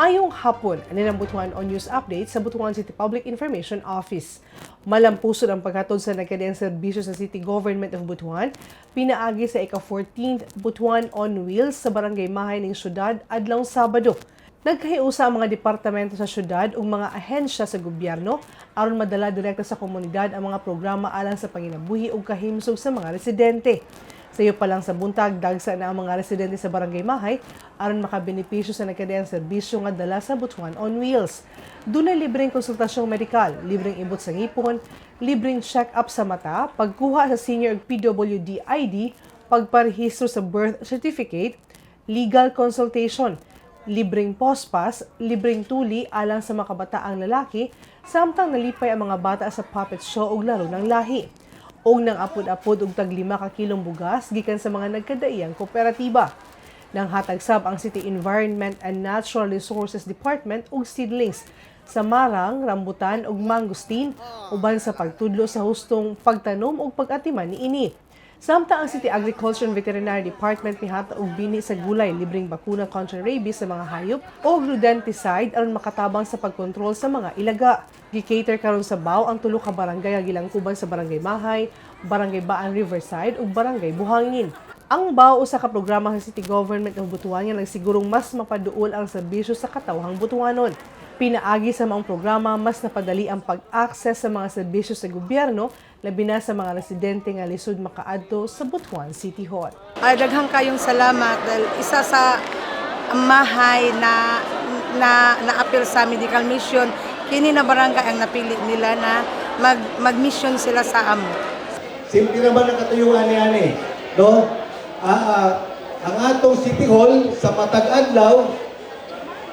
Maayong hapon, ano ng Butuan on News Update sa Butuan City Public Information Office. Malampuson ang paghatod sa nagkadiyang serbisyo sa City Government of Butuan, pinaagi sa ika-14th Butuan on Wheels sa Barangay Mahay ng Syudad adlawng Sabado. Nagkahiusa ang mga departamento sa syudad ug mga ahensya sa gobyerno aron madala direkta sa komunidad ang mga programa alang sa panginabuhi ug kahimsog sa mga residente. Sa iyo pa lang sa buntag, dagsa na ang mga residente sa Barangay Mahay aron makabenepisyo sa nagkadiyang serbisyo nga dala sa Butuan on Wheels. Dunay libreng konsultasyong medikal, libreng ibot sa ngipon, libreng check-up sa mata, pagkuha sa senior PWD ID, pagparehistro sa birth certificate, legal consultation, libreng postpass, libreng tuli alang sa mga kabataang lalaki, samtang nalipay ang mga bata sa puppet show ug laro ng lahi. Og nang apod-apod og tag 5 ka kilong bugas gikan sa mga nagkadaiyang kooperatiba. Nang hatag sab ang City Environment and Natural Resources Department og seedlings sa marang, rambutan ug mangosteen uban sa pagtudlo sa hustong pagtanom ug pag-atiman niini. Samtang ang City Agriculture and Veterinary Department mihata og bini sa gulay, libreng bakuna kontra rabies sa mga hayop o rodenticide aron makatabang sa pagkontrol sa mga ilaga. Gikater karon sa BAW ang tulo ka barangay nga gilangkuban sa Barangay Mahay, Barangay Baan Riverside ug Barangay Buhangin. Ang BAW usa ka programa sa City Government ng Butuan nga nagsigurong mas mapaduol ang serbisyo sa katawhang Butuanon. Pinaagi sa mga programa, mas napadali ang pag-access sa mga serbisyo sa gobyerno, labi na sa mga residente nga lisod makaadto sa Butuan City Hall. Ay, daghang kayong salamat dahil isa sa mahay na appeal sa medical mission, kini na barangay ang napili nila na mag-mission sila sa amo. Simple naman ang katuyuan ni no? Ang atong City Hall sa matag adlaw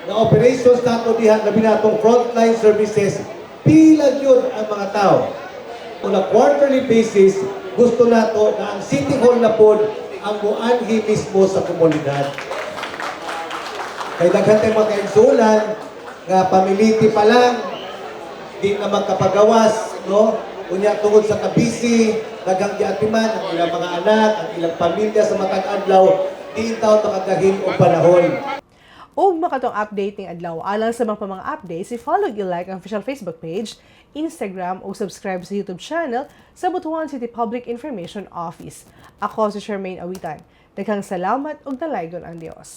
na operations nato diha labi natong frontline services, pila gyud ang mga tao. On a quarterly basis, gusto nato na ang City Hall na pod ang muanhi mismo sa komunidad. Kay daghan tayong mga kaigsunan nga pamiliti pa lang, di na magkapagawas, no? Unya tungod sa kabisi, daghang giatiman ang ilang mga anak, ang ilang pamilya sa matag adlaw, di taw makagahin og panahon. Og makatong update ng adlaw alang sa mga updates, i-follow i-like ang official Facebook page, Instagram o subscribe sa YouTube channel sa Butuan City Public Information Office. Ako si Charmaine Awitan. Daghang salamat ug dalaygon ang Dios.